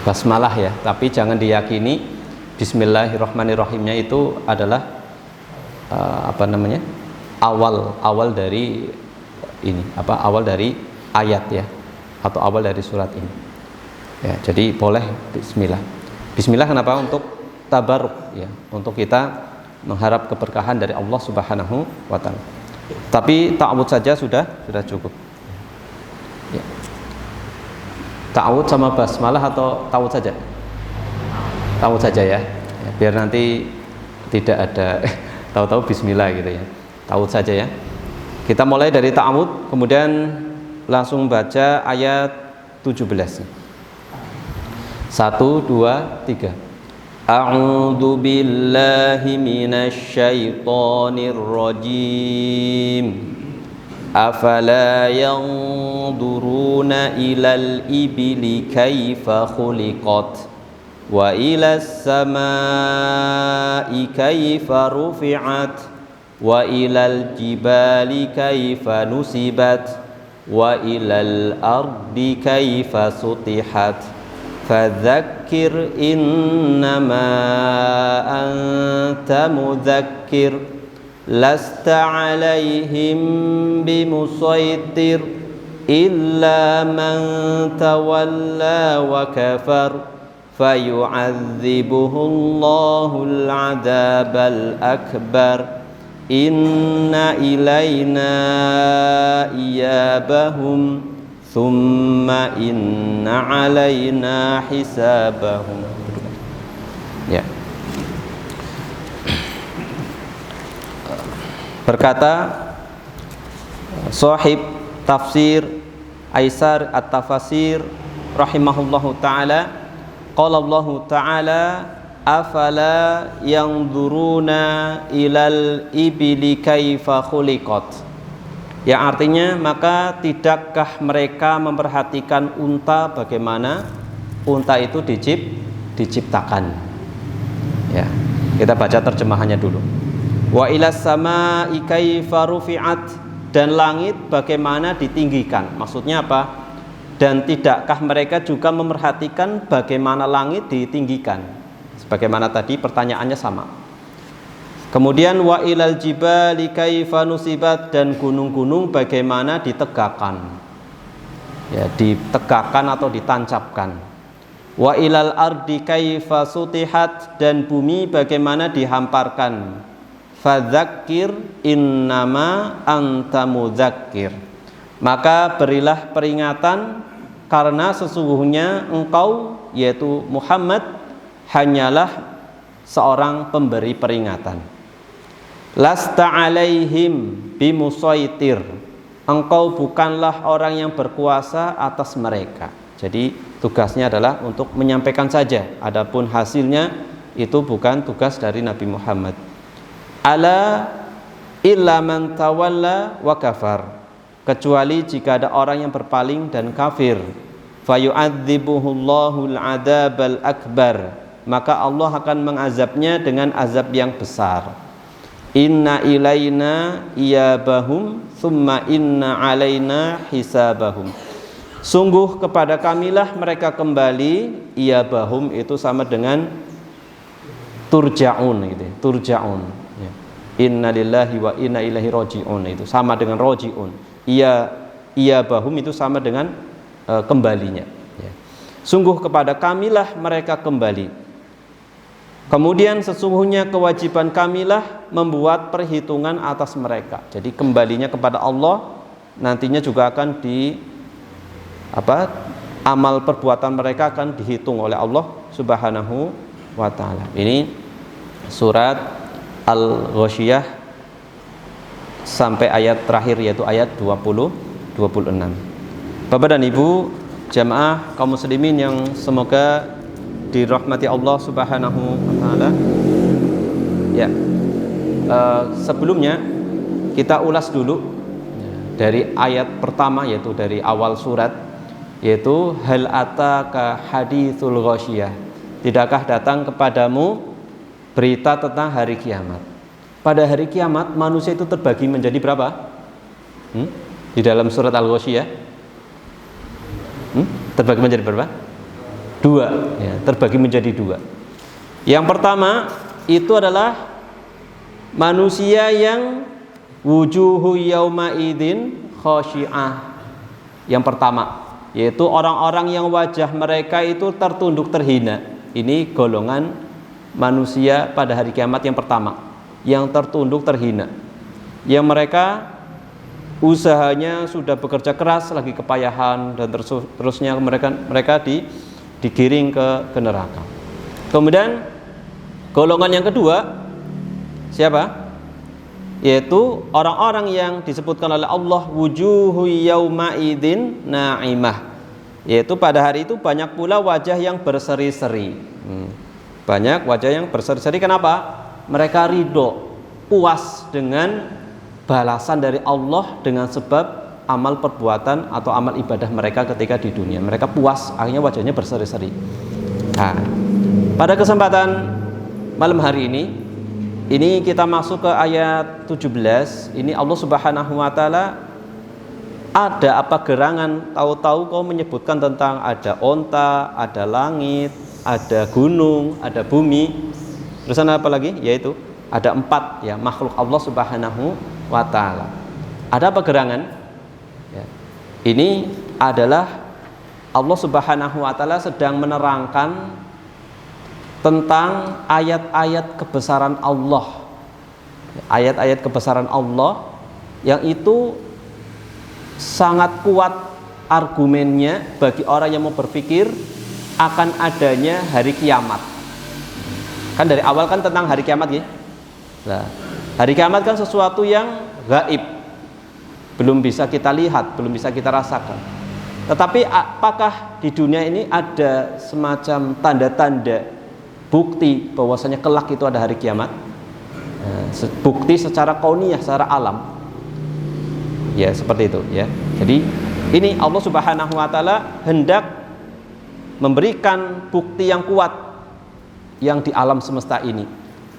basmalah ya, tapi jangan diyakini bismillahirrahmanirrahimnya itu adalah awal dari ini, awal dari ayat ya, atau awal dari surat ini ya. Jadi boleh bismillah kenapa? Untuk tabaruk ya, untuk kita mengharap keberkahan dari Allah Subhanahu wa taala. Tapi ta'awudz saja sudah cukup ya. Ta'awudz sama basmalah atau ta'awudz saja? Ta'awudz saja ya, biar nanti tidak ada tahu-tahu bismillah gitu ya. Ta'awudz saja ya. Kita mulai dari ta'awudz, kemudian langsung baca ayat 17. 1, 2, 3. A'udzu billahi minasy syaithanir rajim. Afala yanzuruna ilal ibili kaifa khuliqat wa ilas samai kaifa rufi'at wa ilal jibali kaifa nusibat wa ilal ardi kaifa sutihat fadzakir innama anta mudzakkir lasta alaihim bimusaitir illa man tawalla wa kafar fayu'adzibuhu Allahul 'adzabal akbar inna ilaina iyabahum thumma inna alaina hisabahum. Ya. Berkata sahib tafsir Aisar At-Tafasir rahimahullahu taala, qala Allah taala afala yanzuruna ilal ibili kaifa khuliqat, yang artinya maka tidakkah mereka memperhatikan unta, bagaimana unta itu diciptakan ya. Kita baca terjemahannya dulu. Wa ilas samai kaifa rufi'at, dan langit bagaimana ditinggikan. Maksudnya apa? Dan tidakkah mereka juga memperhatikan bagaimana langit ditinggikan? Sebagaimana tadi pertanyaannya sama. Kemudian wa ilal jibali kaifa nusibat, dan gunung-gunung bagaimana ditegakkan. Ya, ditegakkan atau ditancapkan. Wa ilal ardi kaifa sutihat, dan bumi bagaimana dihamparkan. Fadzakir innama anta mudzakkir, maka berilah peringatan karena sesungguhnya engkau, yaitu Muhammad, hanyalah seorang pemberi peringatan. Lasta alaihim bimusaitir, engkau bukanlah orang yang berkuasa atas mereka. Jadi tugasnya adalah untuk menyampaikan saja, adapun hasilnya itu bukan tugas dari Nabi Muhammad. Ala illa man tawalla wa kafar, kecuali jika ada orang yang berpaling dan kafir, fayu'adzibuhullahul 'adzabal akbar, maka Allah akan mengazabnya dengan azab yang besar. Inna ilaina iyabahum thumma inna alaina hisabahum, sungguh kepada kamilah mereka kembali. Iyabahum itu sama dengan turja'un gitu, turja'un ya. Inna lillahi wa inna ilaihi raji'un, itu sama dengan raji'un. Iyabahum itu sama dengan kembalinya ya. Sungguh kepada kamilah mereka kembali. Kemudian sesungguhnya kewajiban kamilah membuat perhitungan atas mereka. Jadi kembalinya kepada Allah, nantinya juga akan amal perbuatan mereka akan dihitung oleh Allah Subhanahu wa taala. Ini surat Al-Ghasyiyah sampai ayat terakhir, yaitu ayat 26. Bapak dan Ibu jamaah kaum muslimin yang semoga dirahmati Allah Subhanahu wa taala. Ya. Sebelumnya kita ulas dulu dari ayat pertama, yaitu dari awal surat, yaitu hal ataka haditsul ghasyiyah, tidakkah datang kepadamu berita tentang hari kiamat. Pada hari kiamat manusia itu terbagi menjadi berapa? Di dalam surat Al-Ghasyiyah terbagi menjadi berapa? dua, ya, terbagi menjadi dua. Yang pertama itu adalah manusia yang wujuhu yauma idzin khasyi'ah. Yang pertama, yaitu orang-orang yang wajah mereka itu tertunduk terhina. Ini golongan manusia pada hari kiamat yang pertama, yang tertunduk terhina, yang mereka usahanya sudah bekerja keras, lagi kepayahan dan terusnya mereka digiring ke neraka. Kemudian golongan yang kedua siapa? Yaitu orang-orang yang disebutkan oleh Allah wujuhu yauma idzin na'imah. Yaitu pada hari itu banyak pula wajah yang berseri-seri. Banyak wajah yang berseri-seri. Kenapa? Mereka ridho, puas dengan balasan dari Allah dengan sebab amal perbuatan atau amal ibadah mereka ketika di dunia. Mereka puas, akhirnya wajahnya berseri-seri. Nah, pada kesempatan malam hari ini kita masuk ke ayat 17. Ini Allah Subhanahu wa taala ada apa gerangan, tahu-tahu kau menyebutkan tentang ada onta, ada langit, ada gunung, ada bumi. Terus apa lagi? Yaitu ada 4 ya makhluk Allah Subhanahu wa taala. Ada apa gerangan? Ya. Ini adalah Allah Subhanahu wa taala sedang menerangkan tentang ayat-ayat kebesaran Allah. Ayat-ayat kebesaran Allah yang itu sangat kuat argumennya bagi orang yang mau berpikir akan adanya hari kiamat. Kan dari awal kan tentang hari kiamat ya. Nah, hari kiamat kan sesuatu yang gaib, belum bisa kita lihat, belum bisa kita rasakan. Tetapi apakah di dunia ini ada semacam tanda-tanda bukti bahwasanya kelak itu ada hari kiamat? Bukti secara kauniyah, secara alam. Ya, seperti itu ya. Jadi ini Allah Subhanahu wa taala hendak memberikan bukti yang kuat yang di alam semesta ini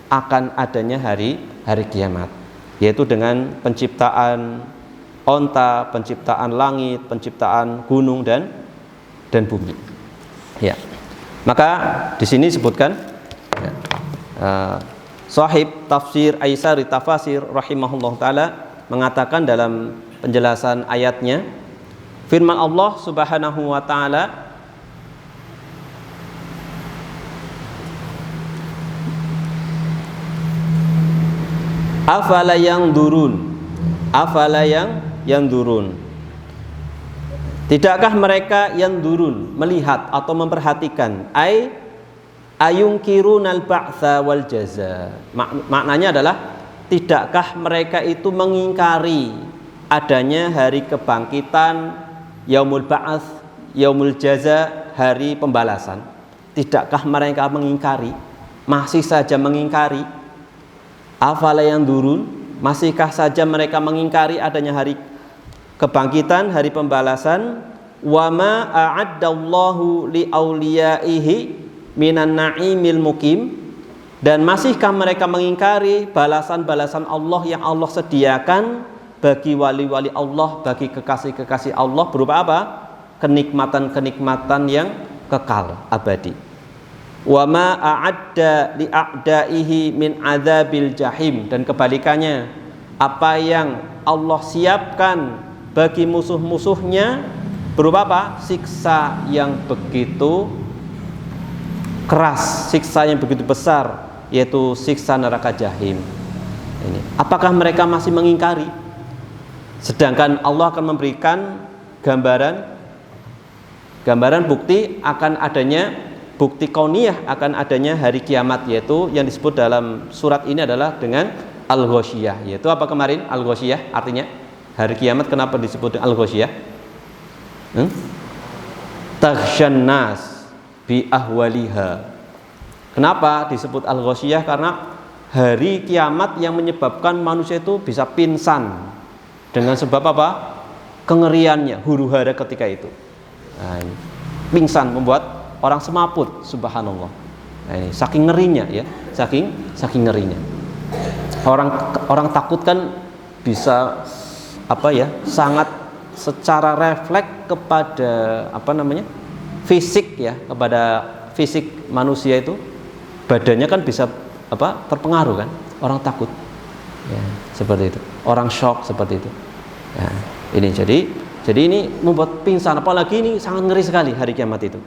akan adanya hari kiamat, yaitu dengan penciptaan onta, penciptaan langit, penciptaan gunung dan bumi. Ya. Maka di sini disebutkan Sahib Tafsir Aisari Tafasir rahimahullah taala mengatakan dalam penjelasan ayatnya, firman Allah Subhanahu wa taala, afala yang durun. Tidakkah mereka yang durun melihat atau memperhatikan ayungkirunal ba'tsa wal jaza. Maknanya adalah tidakkah mereka itu mengingkari adanya hari kebangkitan, yaumul ba'ats, yaumul jaza, hari pembalasan. Tidakkah mereka mengingkari? Masih saja mengingkari. Afala yang durun, masihkah saja mereka mengingkari adanya hari kebangkitan, hari pembalasan? Wa ma a'addallahu li auliyaihi minan na'imil mukim, dan masihkah mereka mengingkari balasan-balasan Allah yang Allah sediakan bagi wali-wali Allah, bagi kekasih-kekasih Allah berupa apa? Kenikmatan-kenikmatan yang kekal abadi. Wa ma a'adda li a'daihi min adzabil jahim, dan kebalikannya, apa yang Allah siapkan bagi musuh-musuhnya berupa apa? Siksa yang begitu keras, siksa yang begitu besar, yaitu siksa neraka jahim. Ini. Apakah mereka masih mengingkari? Sedangkan Allah akan memberikan gambaran bukti akan adanya, bukti kauniyah akan adanya hari kiamat, yaitu yang disebut dalam surat ini adalah dengan Al-Ghasyiyah. Yaitu apa kemarin? Al-Ghasyiyah artinya hari kiamat. Kenapa disebut Al-Ghasyiyah? Taghsyan nas bi ahwaliha. Kenapa disebut Al-Ghasyiyah? Karena hari kiamat yang menyebabkan manusia itu bisa pingsan dengan sebab apa? Kengeriannya, huru-hara ketika itu. Nah, ini. Pingsan membuat orang semaput, subhanallah. Nah, ini saking ngerinya ya, saking ngerinya. Orang takut kan bisa apa ya? Sangat secara refleks kepada fisik ya, kepada fisik manusia itu, badannya kan bisa terpengaruh kan, orang takut ya, seperti itu, orang shock seperti itu ya. Ini jadi ini membuat pingsan, apalagi ini sangat ngeri sekali hari kiamat itu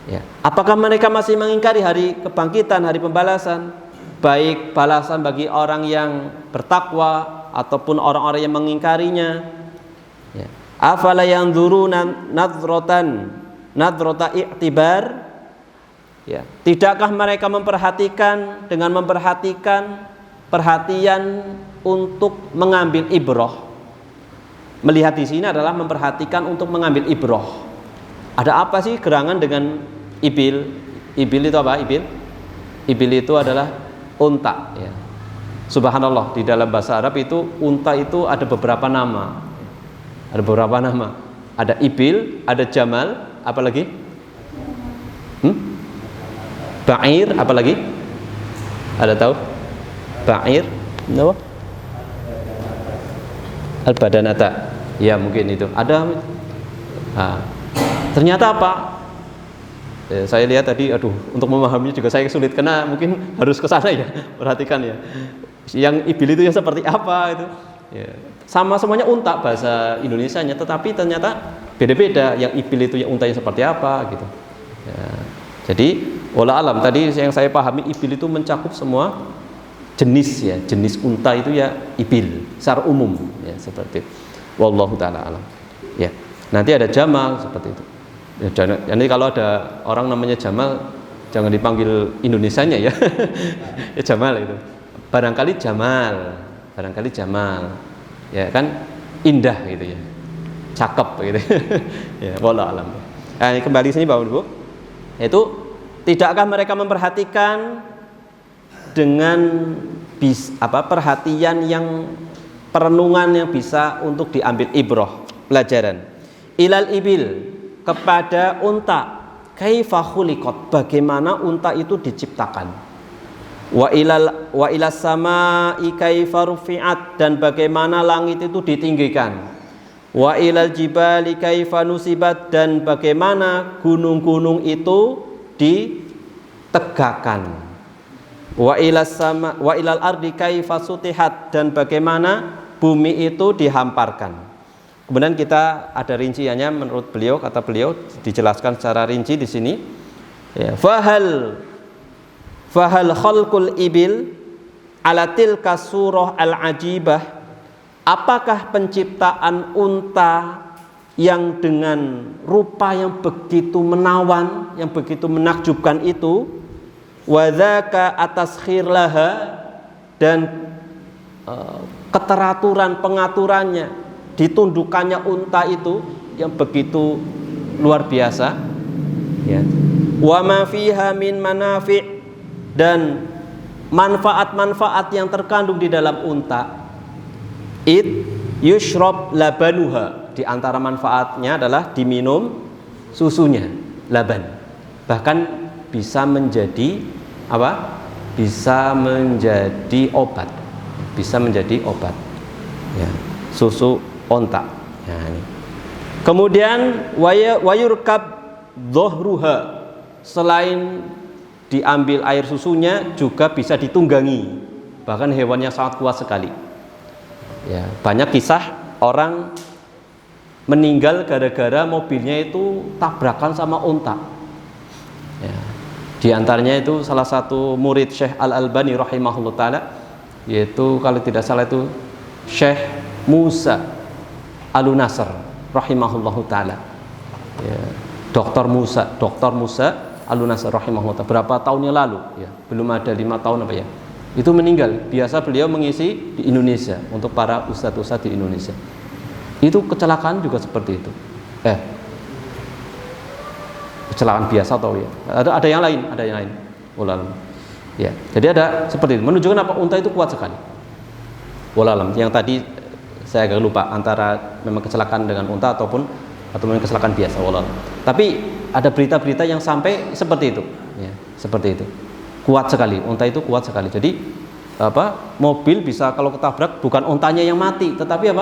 ya. Apakah mereka masih mengingkari hari kebangkitan, hari pembalasan, baik balasan bagi orang yang bertakwa ataupun orang-orang yang mengingkarinya ya. Afala yanzuruna nadrata i'tibar ya. Tidakkah mereka memperhatikan dengan memperhatikan perhatian untuk mengambil ibrah? Melihat di sini adalah memperhatikan untuk mengambil ibrah. Ada apa sih gerangan dengan ibil? Ibil itu apa? Ibil itu adalah unta ya. Subhanallah, di dalam bahasa Arab itu unta itu ada beberapa nama. Ada beberapa nama. Ada ibil, ada jamal, apa lagi? Ba'ir, apa lagi? Ada tahu? Ba'ir, apa? Al-badanata. Ya mungkin itu. Ada. Ternyata apa? Saya lihat tadi, untuk memahaminya juga saya sulit karena mungkin harus ke sana ya. Perhatikan ya. Yang ibil itu yang seperti apa itu? Ya. Sama semuanya unta bahasa Indonesianya, tetapi ternyata beda-beda. Yang ibil itu yang unta yang seperti apa gitu. Ya. Jadi, wallah alam tadi yang saya pahami ibil itu mencakup semua jenis ya, jenis unta itu ya ibil secara umum ya, seperti itu. Wallahu taala alam. Ya. Nanti ada jamal seperti itu. Ya, jadi kalau ada orang namanya Jamal, jangan dipanggil Indonesianya ya. Ya Jamal itu. Barangkali Jamal, ya kan indah gitu ya, cakep gitu. Ya, wallah alam. Nah, kembali sini Bapak Ibu, yaitu tidakkah mereka memperhatikan dengan perhatian yang perenungan yang bisa untuk diambil ibrah, pelajaran. Ilal ibil, kepada unta, kaifa khuliqat, bagaimana unta itu diciptakan. Wa ilas samai kaifa rufi'at, dan bagaimana langit itu ditinggikan. Wa ilal jibali kaifa nusibat, dan bagaimana gunung-gunung itu ditegakkan. Wa ilal ardi kaifa sutihat, dan bagaimana bumi itu dihamparkan. Kemudian kita ada rinciannya menurut beliau, kata beliau dijelaskan secara rinci di sini. Ya, fahal khalqul ibil ala tilka surah al-ajibah, apakah penciptaan unta yang dengan rupa yang begitu menawan, yang begitu menakjubkan itu, wadzaka ataskhir laha, dan keteraturan pengaturannya, ditundukannya unta itu yang begitu luar biasa ya. Wa ma fiha min manafi', dan manfaat-manfaat yang terkandung di dalam unta. It yushrab labanuha, di antara manfaatnya adalah diminum susunya, laban. Bahkan bisa menjadi apa? Bisa menjadi obat. Ya, susu onta. Ya, ini. Kemudian wayurkab dhuhruha, selain diambil air susunya juga bisa ditunggangi. Bahkan hewannya sangat kuat sekali. Ya, banyak kisah orang meninggal gara-gara mobilnya itu tabrakan sama onta. Ya. Di antaranya itu salah satu murid Syekh Al-Albani rahimahullah taala, yaitu kalau tidak salah itu Syekh Musa Al-Nasr rahimahullahu taala. Ya, Dr. Musa Al-Nasr rahimahullah taala, berapa tahun yang lalu ya, belum ada 5 tahun apa ya. Itu meninggal. Biasa beliau mengisi di Indonesia untuk para ustadz-ustadz di Indonesia. Itu kecelakaan juga seperti itu. Kecelakaan biasa atau ya. Ada yang lain, Wallahualam. Ya, jadi ada seperti itu. Menunjukkan apa? Unta itu kuat sekali. Wallahualam. Yang tadi saya agak lupa antara memang kecelakaan dengan unta atau memang kecelakaan biasa, wallahualam. Tapi ada berita-berita yang sampai seperti itu, ya, seperti itu. Kuat sekali, unta itu kuat sekali. Jadi mobil bisa kalau ketabrak bukan untanya yang mati, tetapi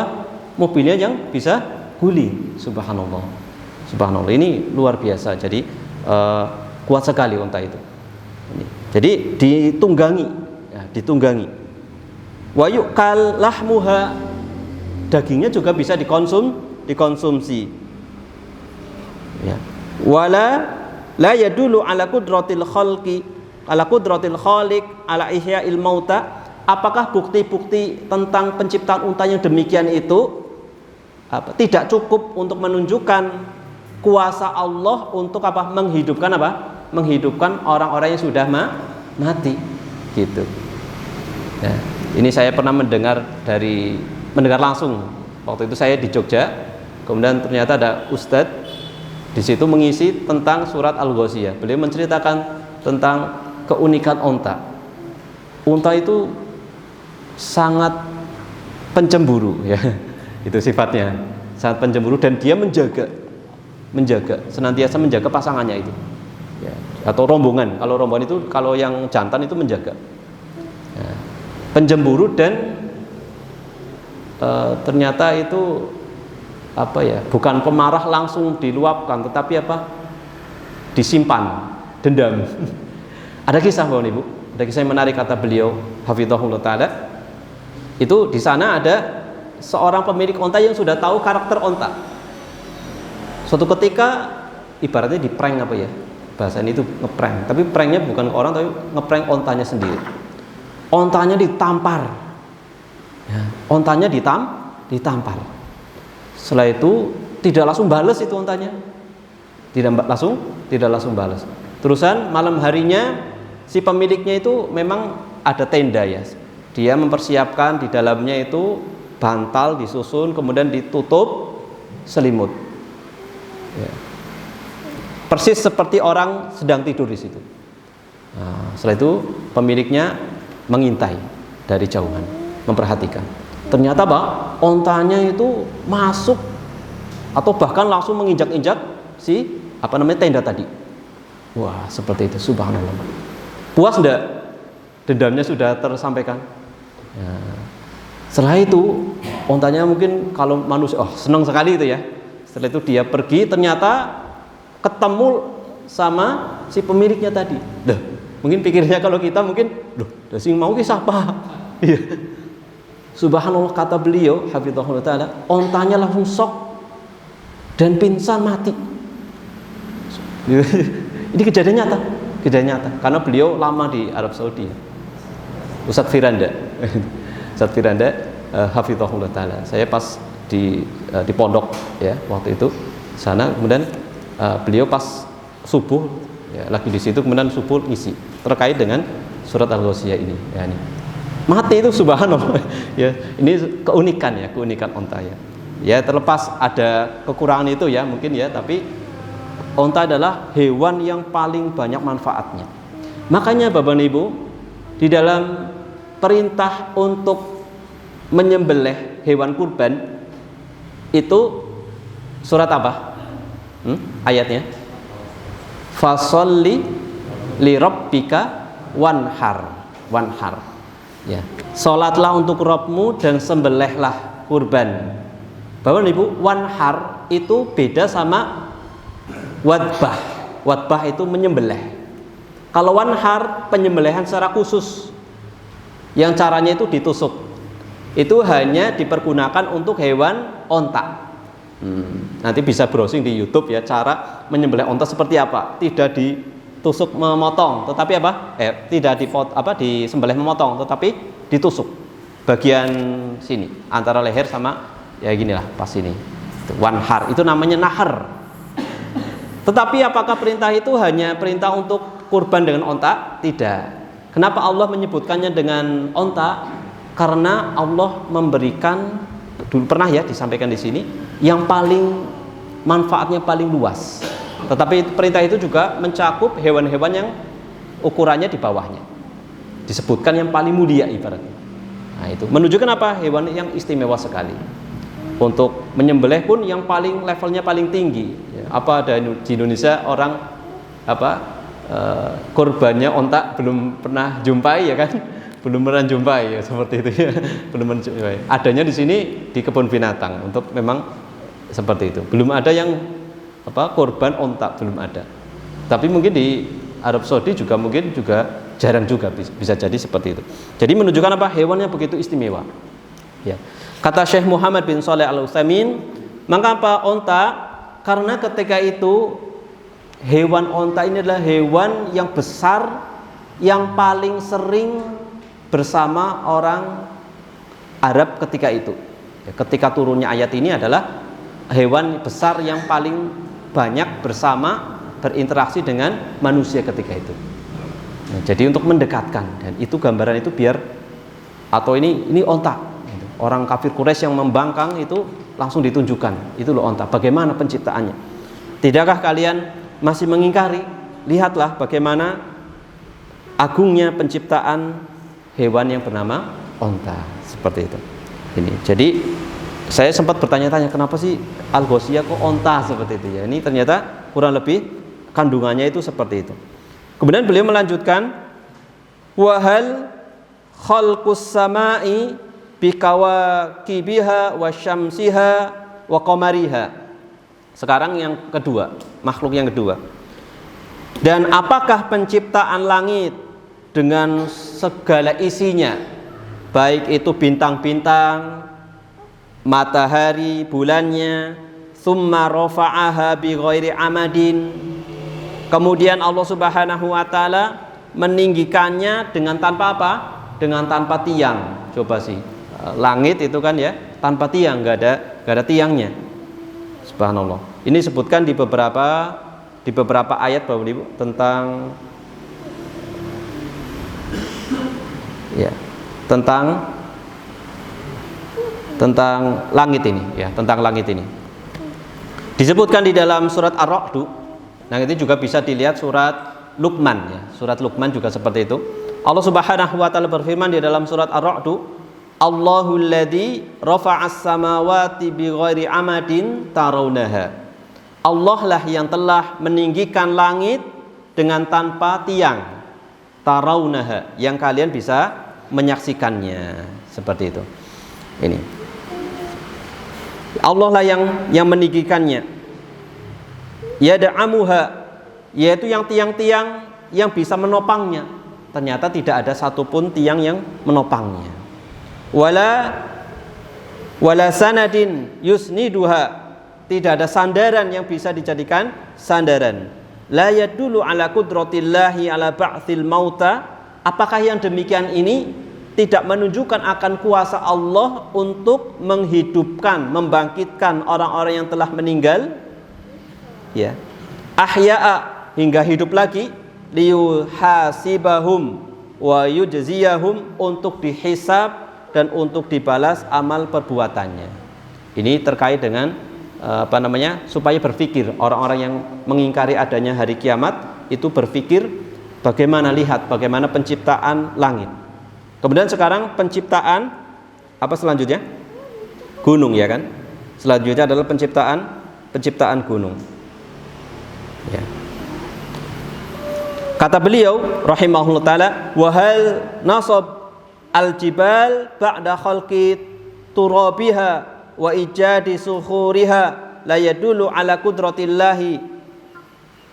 mobilnya yang bisa guling. Subhanallah. Subhanallah, ini luar biasa. Jadi kuat sekali unta itu. Jadi ditunggangi, ya, ditunggangi. Wa yuqal lahmuha, dagingnya juga bisa dikonsumsi. Ya. Wala la yadulu ala qudratil khalqi, ala qudratil khaliq, ala ihya'il mauta. Apakah bukti-bukti tentang penciptaan unta yang demikian itu tidak cukup untuk menunjukkan kuasa Allah untuk menghidupkan menghidupkan orang-orang yang sudah mati, gitu. Nah, ini saya pernah mendengar langsung. Waktu itu saya di Jogja, kemudian ternyata ada ustadz di situ mengisi tentang surat Al-Ghasyiyah. Beliau menceritakan tentang keunikan unta. Unta itu sangat pencemburu, ya. Itu sifatnya, sangat pencemburu, dan dia menjaga, senantiasa menjaga pasangannya itu, ya. Atau rombongan. Kalau rombongan itu, kalau yang jantan itu menjaga, ya. Pencemburu dan ternyata itu bukan pemarah langsung diluapkan, tetapi disimpan, dendam. Ada kisah, Bapak Ibu, ada kisah yang menarik, kata beliau hafizahullah taala. Itu di sana ada seorang pemilik onta yang sudah tahu karakter onta. Suatu ketika ibaratnya di-prank bahasa ini itu nge-prank, tapi pranknya bukan ke orang, tapi nge-prank ontanya sendiri. Ontanya ditampar, ya, ontanya ditampar. Setelah itu tidak langsung balas itu ontanya, tidak langsung balas. Terusan malam harinya si pemiliknya itu memang ada tenda, ya. Dia mempersiapkan di dalamnya itu bantal disusun, kemudian ditutup selimut, ya. Persis seperti orang sedang tidur di situ. Nah, setelah itu pemiliknya mengintai dari jauhan, memperhatikan. Ternyata ontanya itu masuk atau bahkan langsung menginjak-injak si tenda tadi. Wah, seperti itu, subhanallah. Puas enggak? Dendamnya sudah tersampaikan. Ya. Setelah itu ontanya mungkin kalau manusia senang sekali itu, ya. Setelah itu dia pergi, ternyata ketemu sama si pemiliknya tadi. Mungkin pikirnya kalau kita mungkin sing mau ki siapa? Iya. Subhanallah, kata beliau hafizahullah taala, ontanya langsung shock dan pingsan mati. Ini kejadian nyata karena beliau lama di Arab Saudi. Ustadz Firanda hafizahullah taala. Saya pas di pondok, ya, waktu itu sana, kemudian beliau pas subuh, ya, lagi di situ, kemudian subuh ngisi terkait dengan surat Al-Ghasyiyah ini, ya, ini. Mati itu subhanallah, ya. Ini keunikan onta, ya. Ya, terlepas ada kekurangan itu, ya, mungkin, ya, tapi onta adalah hewan yang paling banyak manfaatnya. Makanya Bapak Ibu, di dalam perintah untuk menyembelih hewan kurban itu surat apa? Ayatnya fasholli li rabbika wanhar, ya. Salatlah untuk Rabbmu dan sembelihlah kurban. Bapak Ibu, wanhar itu beda sama wadbah. Wadbah itu menyembelih. Kalau wanhar penyembelihan secara khusus, yang caranya itu ditusuk. Itu hanya dipergunakan untuk hewan onta. Nanti bisa browsing di YouTube, ya, cara menyembelih onta seperti apa. Tidak ditusuk memotong, tetapi tidak disembelih memotong, tetapi ditusuk bagian sini antara leher sama, ya, ginilah pas ini. Wanhar itu namanya nahar. Tetapi apakah perintah itu hanya perintah untuk kurban dengan onta? Tidak. Kenapa Allah menyebutkannya dengan onta? Karena Allah memberikan, dulu pernah, ya, disampaikan di sini, yang paling manfaatnya paling luas. Tetapi perintah itu juga mencakup hewan-hewan yang ukurannya di bawahnya. Disebutkan yang paling mulia ibaratnya. Nah, itu menunjukkan apa? Hewan yang istimewa sekali. Untuk menyembelih pun yang paling levelnya paling tinggi. Apa ada di Indonesia orang korbannya onta belum pernah jumpai, ya kan? Belum pernah jumpai, ya, seperti itu, ya. Belum pernah jumpai. Adanya di sini di kebun binatang untuk memang seperti itu. Belum ada yang korban onta belum ada. Tapi mungkin di Arab Saudi juga mungkin juga jarang juga, bisa jadi seperti itu. Jadi menunjukkan apa? Hewannya begitu istimewa. Ya. Kata Syekh Muhammad bin Shalih Al-Utsaimin, maka apa onta? Karena ketika itu hewan onta ini adalah hewan yang besar, yang paling sering bersama orang Arab ketika itu. Ya, ketika turunnya ayat ini adalah hewan besar yang paling banyak bersama, berinteraksi dengan manusia ketika itu. Nah, jadi untuk mendekatkan, dan itu gambaran itu biar, atau ini onta. Orang kafir Quraisy yang membangkang itu langsung ditunjukkan, itu loh onta. Bagaimana penciptaannya? Tidakkah kalian masih mengingkari? Lihatlah bagaimana agungnya penciptaan hewan yang bernama onta. Seperti itu. Ini. Jadi saya sempat bertanya-tanya, kenapa sih Al-Ghoshiyah kok onta seperti itu ya? Ini ternyata kurang lebih kandungannya itu seperti itu. Kemudian beliau melanjutkan, wahal khalqus samai bikawakibiha wa syamsiha wa qamariha. Sekarang yang kedua, makhluk yang kedua. Dan apakah penciptaan langit dengan segala isinya, baik itu bintang-bintang, matahari, bulannya, summa rafa'aha bi ghairi amadin. Kemudian Allah Subhanahu wa taala meninggikannya dengan tanpa apa? Dengan tanpa tiang. Coba sih. Langit itu kan ya tanpa tiang, enggak ada tiangnya. Subhanallah. Ini disebutkan di beberapa ayat Bapak Ibu tentang ya, tentang langit ini ya, tentang langit ini. Disebutkan di dalam surat Ar-Ra'd. Nah, itu juga bisa dilihat surat Luqman ya. Surat Luqman juga seperti itu. Allah Subhanahu wa taala berfirman di dalam surat Ar-Ra'd, Allahul ladzi rafa'as samawati bighairi amadin tarawnaha. Allah lah yang telah meninggikan langit dengan tanpa tiang. Tarawnaha, yang kalian bisa menyaksikannya. Seperti itu. Ini. Allah lah yang meninggikannya. Yad'amuha, yaitu yang tiang-tiang yang bisa menopangnya. Ternyata tidak ada satupun tiang yang menopangnya. Wala sanadin yusniduha, tidak ada sandaran yang bisa dijadikan sandaran. La yadullu ala qudratillahi ala ba'tsil mauta. Apakah yang demikian ini tidak menunjukkan akan kuasa Allah untuk menghidupkan, membangkitkan orang-orang yang telah meninggal? Ya. Ahya'a, hingga hidup lagi, liyuhasibahum wa yujziyahum, untuk dihisab dan untuk dibalas amal perbuatannya. Ini terkait dengan supaya berpikir orang-orang yang mengingkari adanya hari kiamat itu berpikir bagaimana penciptaan langit. Kemudian sekarang penciptaan apa selanjutnya? Gunung ya kan? Selanjutnya adalah penciptaan gunung. Ya. Kata beliau rahimahullah taala, wa hal nasab al-jibal ba'da khalqi turabiha wa ijadi sukhuriha la yadullu ala qudratillahi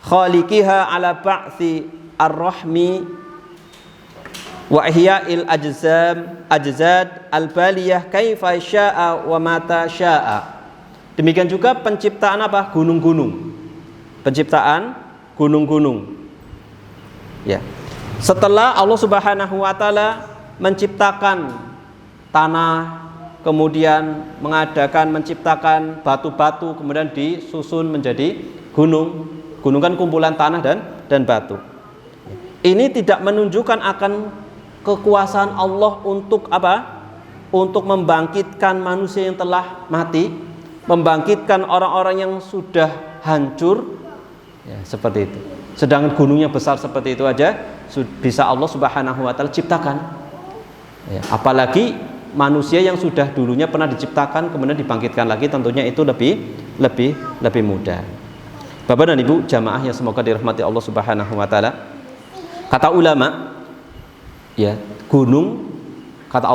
khaliqiha ala ba'thi ar-rahmi wa ihya'il ajzad al-baliyah kaifa syaa wa mata syaa. Demikian juga penciptaan apa? Gunung-gunung. Penciptaan gunung-gunung. Ya. Setelah Allah Subhanahu wa taala menciptakan tanah, kemudian menciptakan batu-batu, kemudian disusun menjadi gunung. Gunung kan kumpulan tanah dan batu. Ini tidak menunjukkan akan kekuasaan Allah untuk apa? Untuk membangkitkan manusia yang telah mati, membangkitkan orang-orang yang sudah hancur. Ya, seperti itu. Sedangkan gunungnya besar seperti itu aja bisa Allah Subhanahu wa taala ciptakan. Ya, apalagi manusia yang sudah dulunya pernah diciptakan kemudian dibangkitkan lagi, tentunya itu lebih mudah. Bapak dan Ibu jamaah yang semoga dirahmati Allah Subhanahu wa taala. Kata ulama, ya, gunung, kata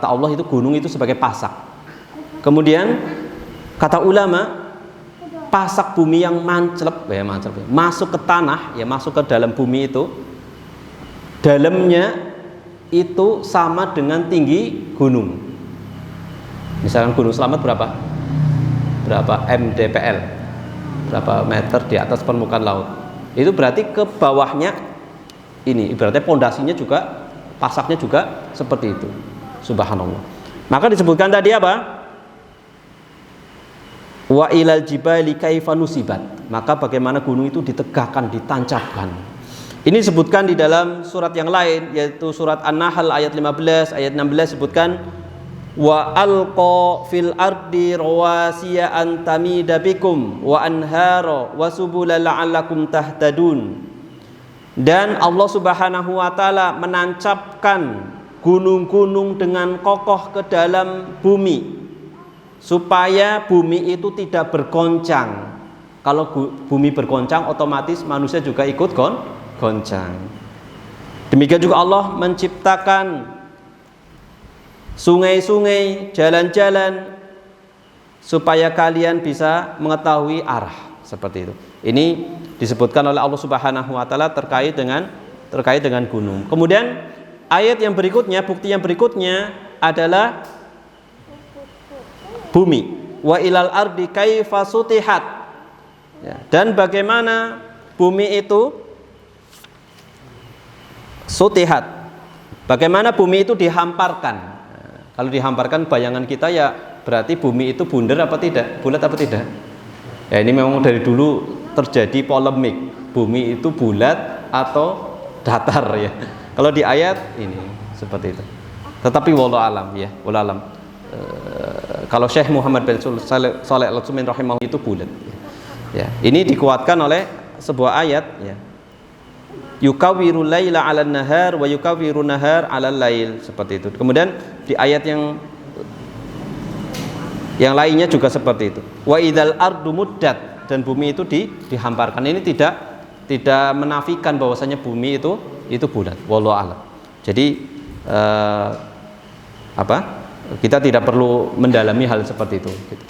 Allah itu gunung itu sebagai pasak. Kemudian kata ulama, pasak bumi yang manclep, masuk ke tanah, ya masuk ke dalam bumi itu, dalamnya itu sama dengan tinggi gunung. Misalkan Gunung Slamet berapa mdpl, berapa meter di atas permukaan laut. Itu berarti ke bawahnya ini, ibaratnya pondasinya juga, pasaknya juga seperti itu. Subhanallah. Maka disebutkan tadi apa? Wa ilal jibali kaifa nusibat. Maka bagaimana gunung itu ditegakkan, ditancapkan. Ini disebutkan di dalam surat yang lain, yaitu surat An-Nahl ayat 15, ayat 16 sebutkan wa alqa fil ardi rawasiya an tamida bikum wa anhara wa subula la'allakum tahtadun. Dan Allah Subhanahu wa taala menancapkan gunung-gunung dengan kokoh ke dalam bumi supaya bumi itu tidak bergoncang. Kalau bumi bergoncang, otomatis manusia juga ikut goncang. Demikian juga Allah menciptakan sungai-sungai, jalan-jalan supaya kalian bisa mengetahui arah, seperti itu. Ini disebutkan oleh Allah Subhanahu wa taala terkait dengan gunung. Kemudian ayat yang berikutnya, bukti yang berikutnya adalah bumi. Wa ilal ardi kaifa sutihat. Ya, dan bagaimana bumi itu sutihat. Bagaimana bumi itu dihamparkan. Nah, kalau dihamparkan bayangan kita ya berarti bumi itu bundar apa tidak? Bulat apa tidak? Ya ini memang dari dulu terjadi polemik. Bumi itu bulat atau datar ya. Kalau di ayat ini seperti itu. Tetapi wallahu alam ya, wallahu alam. Kalau Syekh Muhammad bin Shalih Al-Utsaimin rahimahullah itu bulat. Ya, ini dikuatkan oleh sebuah ayat ya. Yukawiru laila 'alan nahar wa yukawiru nahar 'alal lail, seperti itu. Kemudian di ayat yang lainnya juga seperti itu. Wa idzal ardu muddat, dan bumi itu dihamparkan. Ini tidak menafikan bahwasanya bumi itu bulat. Wallahu a'lam. Jadi kita tidak perlu mendalami hal seperti itu gitu.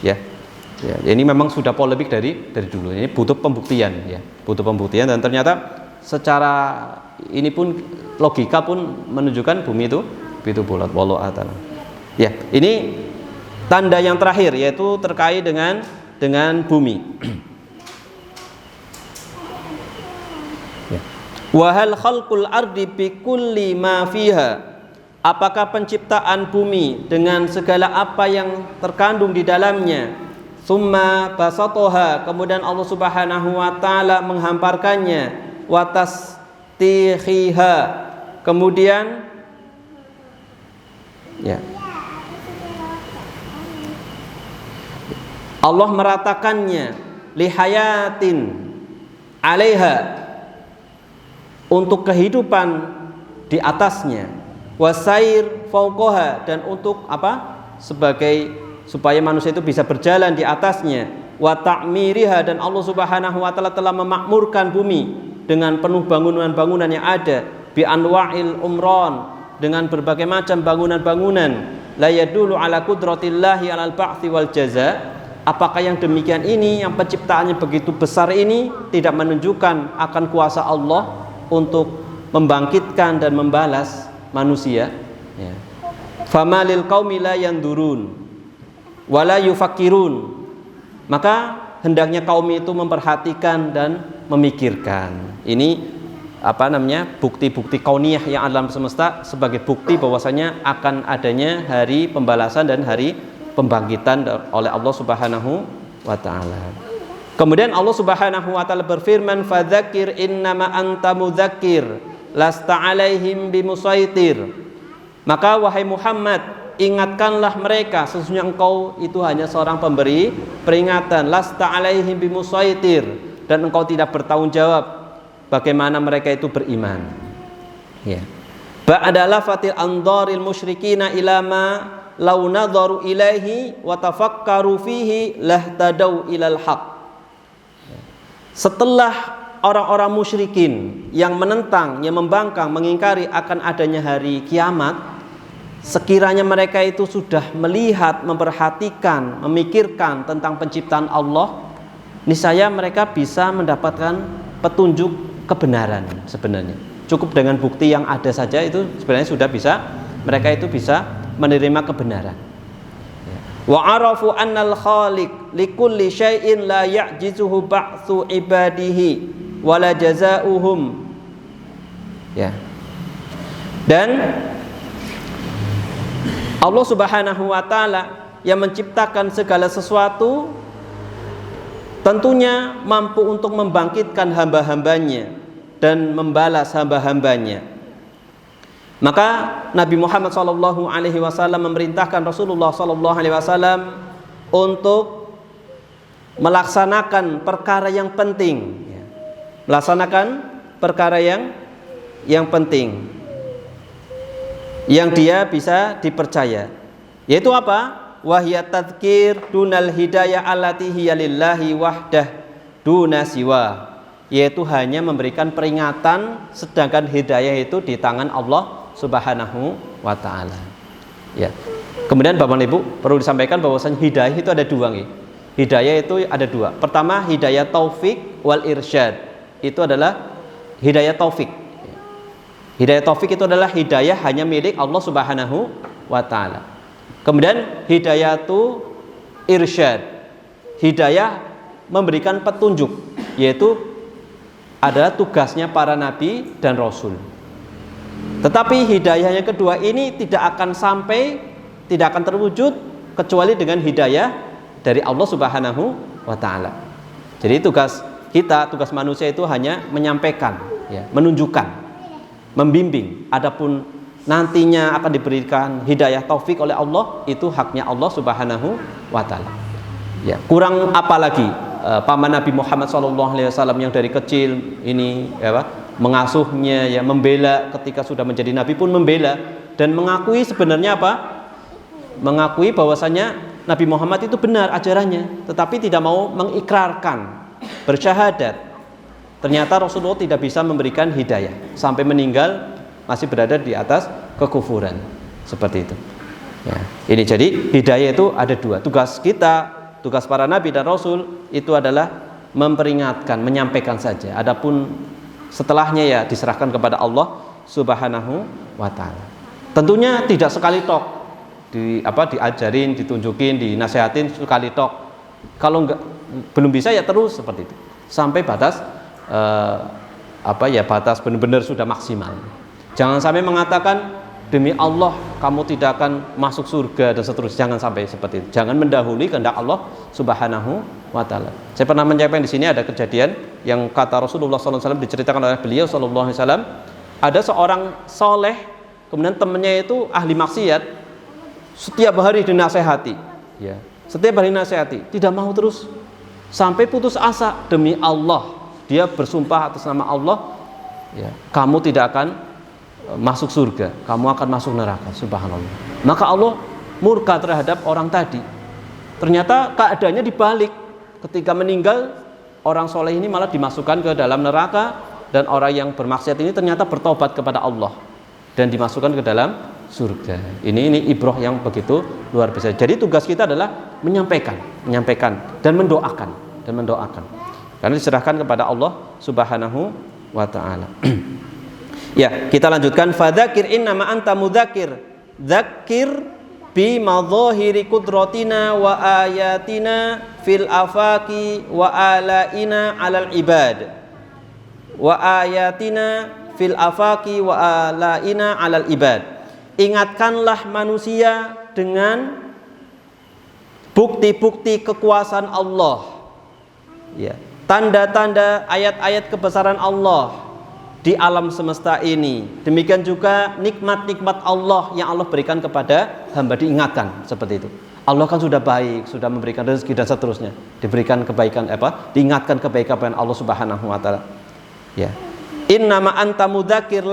Ya. Ya, ini memang sudah polemik dari dulu. Ini butuh pembuktian ya. Butuh pembuktian, dan ternyata secara ini pun logika pun menunjukkan bumi itu bulat. Wallahu a'lam. Ya, ini tanda yang terakhir yaitu terkait dengan bumi. Ya. Wa hal khalqul ardi bi kulli ma fiha. Apakah penciptaan bumi dengan segala apa yang terkandung di dalamnya? Summa basatoha, kemudian Allah Subhanahu wa taala menghamparkannya, wa tastikhiha, kemudian ya Allah meratakannya, lihayatin alaiha, untuk kehidupan di atasnya, wasair fauqaha, dan untuk apa? Sebagai supaya manusia itu bisa berjalan di atasnya, wa ta'miriha, dan Allah Subhanahu wa taala telah memakmurkan bumi dengan penuh bangunan-bangunan yang ada, bi anwa'il umran, dengan berbagai macam bangunan-bangunan, la yadullu ala qudratillahi alal ba'thi wal jaza. Apakah yang demikian ini, yang penciptaannya begitu besar ini, tidak menunjukkan akan kuasa Allah untuk membangkitkan dan membalas manusia ya. Famalil qaumi la yandurun wala yufakirun, maka hendaknya kaum itu memperhatikan dan memikirkan. Ini bukti-bukti kauniyah yang alam semesta sebagai bukti bahwasanya akan adanya hari pembalasan dan hari pembangkitan oleh Allah Subhanahu wa taala. Kemudian Allah Subhanahu wa taala berfirman, fadzakir innama anta mudzakir lasta alaihim bimusaitir. Maka wahai Muhammad, ingatkanlah mereka, sesungguhnya engkau itu hanya seorang pemberi peringatan, lasta alaihim bimusaitir, dan engkau tidak bertanggung jawab bagaimana mereka itu beriman ya. Ba'da lafatil anzaril musyrikina ila ma law nadharu ilaihi wa tafakkaru fihi lahtadau ilal haq. Setelah orang-orang musyrikin yang menentang, yang membangkang, mengingkari akan adanya hari kiamat, sekiranya mereka itu sudah melihat, memperhatikan, memikirkan tentang penciptaan Allah, niscaya mereka bisa mendapatkan petunjuk kebenaran sebenarnya. Cukup dengan bukti yang ada saja itu sebenarnya sudah bisa, mereka itu bisa menerima kebenaran. Wa arafu annal khaliq likulli syai'in la ya'jizuhu ba'tsu ibadihi wala jazaa'uhum. Ya. Dan Allah Subhanahu wa taala yang menciptakan segala sesuatu tentunya mampu untuk membangkitkan hamba-hambanya dan membalas hamba-hambanya. Maka Nabi Muhammad SAW memerintahkan Rasulullah SAW untuk melaksanakan perkara yang penting, melaksanakan perkara yang penting, yang dia bisa dipercaya, yaitu apa? Wahya tadzkir dunal hidayah allati hiya lillahi wahdah duna siwa, yaitu hanya memberikan peringatan, sedangkan hidayah itu di tangan Allah Subhanahu wa ta'ala. Ya. Kemudian Bapak Ibu perlu disampaikan bahwasanya hidayah itu ada dua nih. Hidayah itu ada dua. Pertama hidayah taufik wal irsyad. Itu adalah hidayah taufik. Hidayah taufik itu adalah hidayah hanya milik Allah Subhanahu wa ta'ala. Kemudian hidayah itu irsyad. Hidayah memberikan petunjuk, yaitu adalah tugasnya para nabi dan rasul. Tetapi hidayah yang kedua ini tidak akan sampai, tidak akan terwujud kecuali dengan hidayah dari Allah Subhanahu wa ta'ala. Jadi tugas kita, tugas manusia itu hanya menyampaikan, ya, menunjukkan, membimbing. Adapun nantinya akan diberikan hidayah taufik oleh Allah, itu haknya Allah Subhanahu wa ta'ala. Ya, kurang apa lagi paman Nabi Muhammad SAW yang dari kecil ini ya, mengasuhnya, ya, membela ketika sudah menjadi nabi pun membela dan mengakui sebenarnya apa? Mengakui bahwasanya Nabi Muhammad itu benar ajarannya, tetapi tidak mau mengikrarkan, bersyahadat. Ternyata Rasulullah tidak bisa memberikan hidayah sampai meninggal masih berada di atas kekufuran seperti itu. Ya, ini jadi hidayah itu ada dua. Tugas kita, tugas para nabi dan rasul itu adalah memperingatkan, menyampaikan saja. Adapun setelahnya ya diserahkan kepada Allah Subhanahu wa ta'ala. Tentunya tidak sekali tok diajarin, ditunjukin, dinasihatin sekali tok. Kalau belum bisa ya terus seperti itu sampai batas batas benar-benar sudah maksimal. Jangan sampai mengatakan demi Allah kamu tidak akan masuk surga dan seterusnya. Jangan sampai seperti itu. Jangan mendahului kehendak Allah Subhanahu wa ta'ala. Saya pernah menyampaikan di sini ada kejadian yang kata Rasulullah SAW, diceritakan oleh beliau SAW. Ada seorang soleh, kemudian temannya itu ahli maksiat, setiap hari dinasehati, ya, setiap hari dinasehati, tidak mau terus, sampai putus asa. Demi Allah, dia bersumpah atas nama Allah, ya, kamu tidak akan masuk surga, kamu akan masuk neraka. Subhanallah. Maka Allah murka terhadap orang tadi. Ternyata keadaannya dibalik. Ketika meninggal, orang soleh ini malah dimasukkan ke dalam neraka, dan orang yang bermaksiat ini ternyata bertobat kepada Allah dan dimasukkan ke dalam surga. Ini ibrah yang begitu luar biasa. Jadi tugas kita adalah menyampaikan dan mendoakan karena diserahkan kepada Allah Subhanahu wa ta'ala. Ya, kita lanjutkan. Fadzakir innama anta mudzakir, dzakir bi madhahiri qudratina wa ayatina fil afaqi wa alaina 'alal ibad. Wa ayatina fil afaqi wa alaina 'alal ibad. Ingatkanlah manusia dengan bukti-bukti kekuasaan Allah. Ya, tanda-tanda ayat-ayat kebesaran Allah di alam semesta ini. Demikian juga nikmat-nikmat Allah yang Allah berikan kepada hamba diingatkan seperti itu. Allah kan sudah baik, sudah memberikan rezeki dan seterusnya. Diberikan kebaikan diingatkan kebaikan Allah Subhanahu wa ta'ala. Ya. Innama anta mudzakir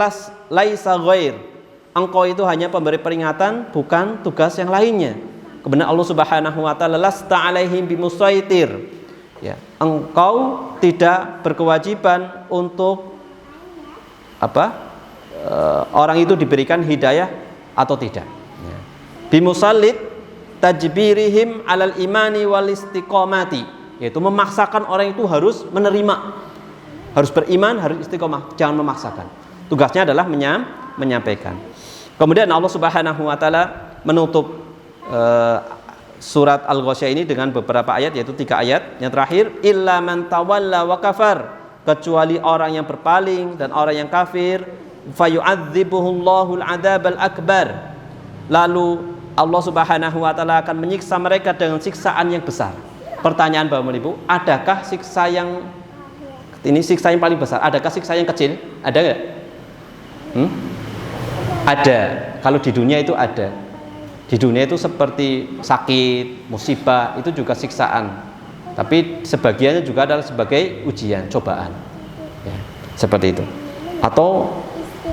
laisa ghair. Engkau itu hanya pemberi peringatan, bukan tugas yang lainnya. Kemudian Allah Subhanahu wa ta'ala lasta 'alaihim bimusaitir. Ya, engkau tidak berkewajiban untuk orang itu diberikan hidayah atau tidak. Ya. Bimusallid tajbirihim 'alal imani wal istiqomati. yaitu memaksakan orang itu harus menerima, harus beriman, harus istiqomah, jangan memaksakan. Tugasnya adalah menyampaikan. Kemudian Allah Subhanahu wa taala menutup surat Al-Ghasyiyah ini dengan beberapa ayat, yaitu 3 ayat. Yang terakhir, illa man tawalla wa kafar, kecuali orang yang berpaling dan orang yang kafir, fayu'adzibuhullahul adzabal akbar, lalu Allah Subhanahu wa taala akan menyiksa mereka dengan siksaan yang besar. Pertanyaan Bapak Ibu, adakah siksa yang paling besar? Adakah siksa yang kecil? Ada enggak? Ada. Kalau di dunia itu ada. Di dunia itu seperti sakit, musibah, itu juga siksaan. Tapi sebagiannya juga adalah sebagai ujian, cobaan. Ya, seperti itu. Atau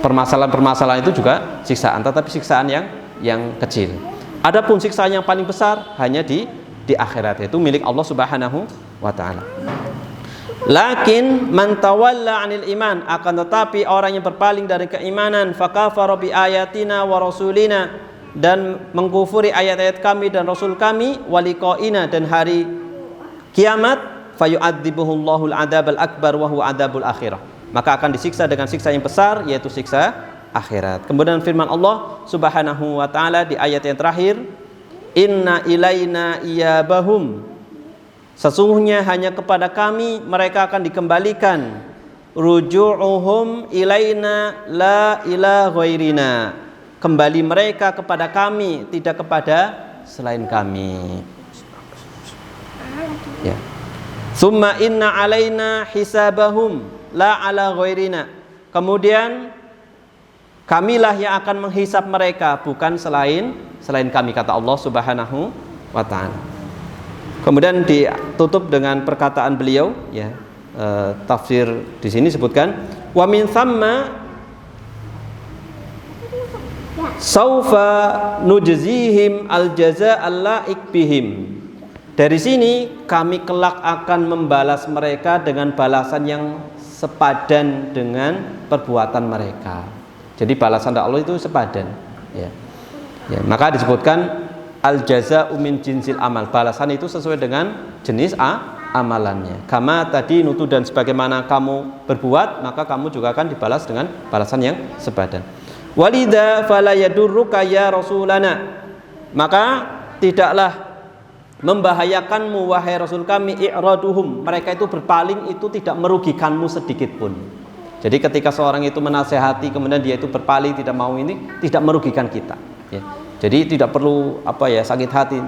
permasalahan-permasalahan itu juga siksaan, tetapi siksaan yang kecil. Adapun siksaan yang paling besar hanya di akhirat, yaitu milik Allah Subhanahu wa taala. Lakin man tawalla 'anil iman, akan tetapi orang yang berpaling dari keimanan, fakafara bi ayatina wa rasulina, dan mengkufuri ayat-ayat kami dan rasul kami, waliqaina, dan hari kiamat, fayu'adzibuhullahul adzabal akbar wa huwa adzabul akhirah, maka akan disiksa dengan siksa yang besar, yaitu siksa akhirat. Kemudian firman Allah Subhanahu wa taala di ayat yang terakhir, inna ilaina iyabahum, sesungguhnya hanya kepada kami mereka akan dikembalikan, ruju'uhum ilaina la ila ghairina, kembali mereka kepada kami, tidak kepada selain kami. Ya. Summa inna alaina hisabahum la ala ghairina, kemudian kamilah yang akan menghisab mereka, bukan selain kami, kata Allah Subhanahu wa taala. Kemudian ditutup dengan perkataan beliau, ya, tafsir di sini sebutkan, wa min thamma saufa nujzihim al jazaa al-laik bihim, dari sini kami kelak akan membalas mereka dengan balasan yang sepadan dengan perbuatan mereka. Jadi balasan dari Allah itu sepadan, ya. Ya, maka disebutkan al jazaa'u min jinsil amal, balasan itu sesuai dengan jenis amalannya. Kama tadi nutu, dan sebagaimana kamu berbuat, maka kamu juga akan dibalas dengan balasan yang sepadan. Walidha fala yadurruka ya rasulana, maka tidaklah membahayakanmu wahai rasul kami, i'raduhum, mereka itu berpaling itu tidak merugikanmu sedikit pun. Jadi ketika seorang itu menasehati kemudian dia itu berpaling, tidak mau, ini tidak merugikan kita, ya. Jadi tidak perlu sakit hati,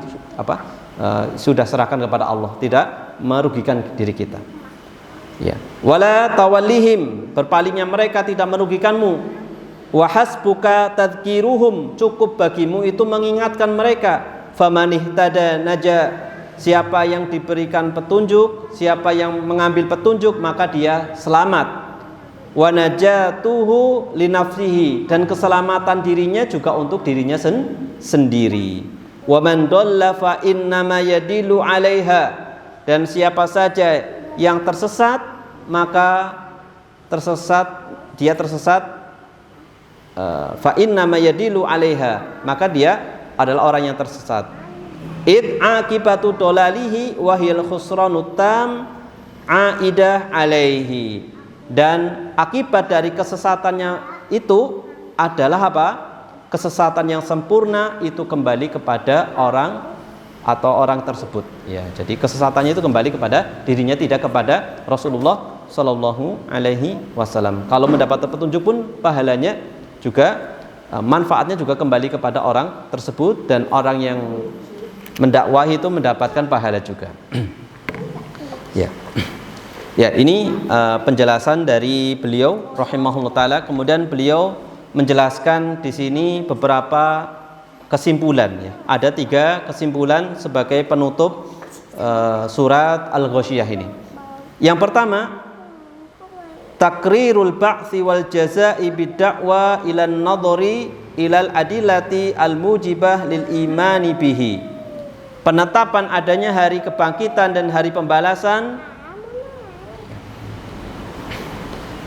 sudah serahkan kepada Allah, tidak merugikan diri kita. Ya. Wala tawallihim, berpalingnya mereka tidak merugikanmu. Wa hasbuka tadhkiruhum, cukup bagimu itu mengingatkan mereka. Famanihtada naja, siapa yang diberikan petunjuk, siapa yang mengambil petunjuk, maka dia selamat. Wa najatuhu linafsihi, dan keselamatan dirinya juga untuk dirinya sendiri. Wa man dhalla fa innama yadilu 'alaiha, dan siapa saja yang tersesat, maka dia tersesat fa innama yadilu 'alaiha, maka dia adalah orang yang tersesat. Id akibatu dolalihi wahil khusranut tam aidah 'alaihi, dan akibat dari kesesatannya itu adalah apa? Kesesatan yang sempurna itu kembali kepada orang tersebut. Ya, jadi kesesatannya itu kembali kepada dirinya, tidak kepada Rasulullah Shallallahu Alaihi Wasallam. Kalau mendapat petunjuk pun pahalanya juga, manfaatnya juga kembali kepada orang tersebut, dan orang yang mendakwahi itu mendapatkan pahala juga. Ya. Ya, ini penjelasan dari beliau rahimahullah taala. Kemudian beliau menjelaskan di sini beberapa kesimpulan, ya. Ada 3 kesimpulan sebagai penutup surat Al-Ghasyiyah ini. Yang pertama, takrirul ba'tsi wal jazaa'i bid-da'wa ilan nadhari ilal adillati al-mujibah lil imani bihi. Penetapan adanya hari kebangkitan dan hari pembalasan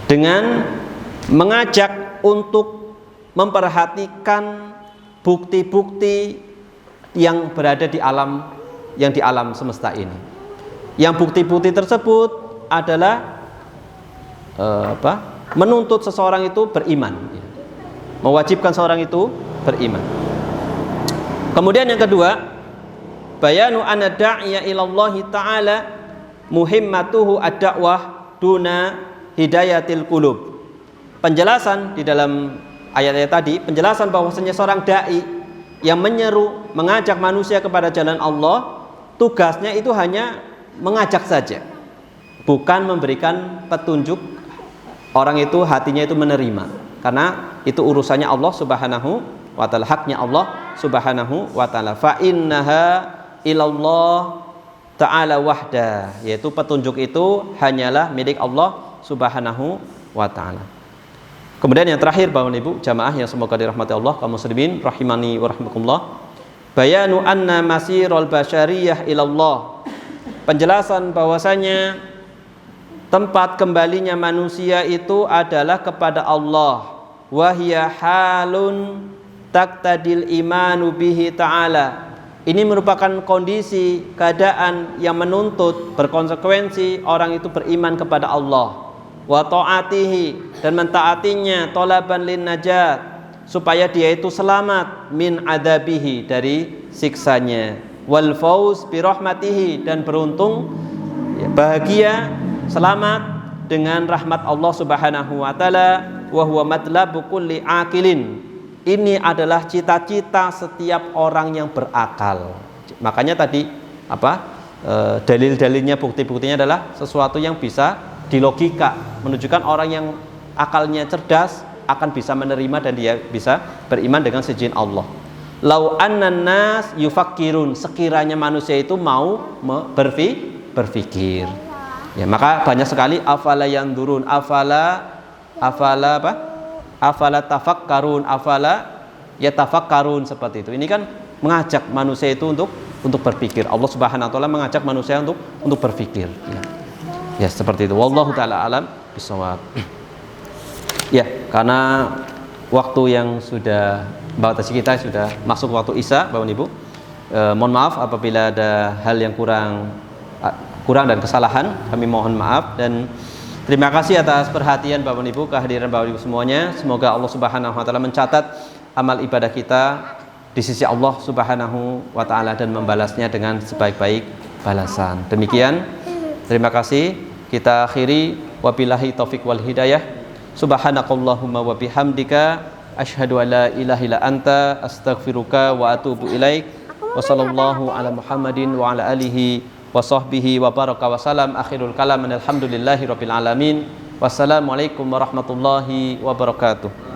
dengan mengajak untuk memperhatikan bukti-bukti yang berada di alam semesta ini. Yang bukti-bukti tersebut adalah menuntut seseorang itu beriman, mewajibkan seorang itu beriman. Kemudian yang kedua, bayanu anna da'iya ilallahi ta'ala muhimmatuhu ad-da'wah duna hidayatil qulub. Penjelasan di dalam ayat-ayat tadi, penjelasan bahwasanya seorang dai yang menyeru, mengajak manusia kepada jalan Allah, tugasnya itu hanya mengajak saja, bukan memberikan petunjuk orang itu hatinya itu menerima, karena itu urusannya Allah Subhanahu wa ta'ala, haknya Allah Subhanahu wa ta'ala. Fa innaha ilallah ta'ala wahda, yaitu petunjuk itu hanyalah milik Allah Subhanahu wa ta'ala. Kemudian yang terakhir Bapak Ibu jamaah yang semoga dirahmati Allah kaum muslimin rahimani wa rahmakumullah, bayanu anna masirul basyariyah ilallah, penjelasan bahwasanya tempat kembalinya manusia itu adalah kepada Allah. Wahya halun taqtadil imanu bihi ta'ala. Ini merupakan kondisi, keadaan yang menuntut, berkonsekuensi orang itu beriman kepada Allah. Wa ta'atihi, dan mentaatinya, tolaban lin najat, supaya dia itu selamat min adabihi, dari siksanya. Wal fauz bi rahmatihi, dan beruntung, bahagia, selamat dengan rahmat Allah Subhanahu wa taala. Wa huwa matlabu kulli aqilin, ini adalah cita-cita setiap orang yang berakal. Makanya tadi dalil-dalilnya, bukti-buktinya adalah sesuatu yang bisa dilogika, menunjukkan orang yang akalnya cerdas akan bisa menerima dan dia bisa beriman dengan seizin Allah. Lau annan nas yufakkirun, sekiranya manusia itu mau berpikir. Ya, maka banyak sekali afala yanzurun, afala tafakkarun, afala yatafakkarun, seperti itu. Ini kan mengajak manusia itu untuk berpikir. Allah Subhanahu wa taala mengajak manusia untuk berpikir. Ya, seperti itu. Wallahu taala alam bisawab. Ya, karena waktu yang sudah batasi kita sudah masuk waktu Isya, Bapak Ibu. Mohon maaf apabila ada hal yang kurang dan kesalahan, kami mohon maaf, dan terima kasih atas perhatian Bapak Ibu, kehadiran Bapak Ibu semuanya. Semoga Allah Subhanahu wa taala mencatat amal ibadah kita di sisi Allah Subhanahu wa taala dan membalasnya dengan sebaik-baik balasan. Demikian, terima kasih. Kita akhiri wabillahi taufik wal hidayah. Subhanakallahumma wa bihamdika asyhadu an la ilaha illa anta astaghfiruka wa atubu ilaik. Wa sallallahu ala Muhammadin wa ala alihi wa sahbihi wa baraka wa salam. Akhirul kalam alhamdulillahi rabbil alamin. Wassalamualaikum warahmatullahi wabarakatuh.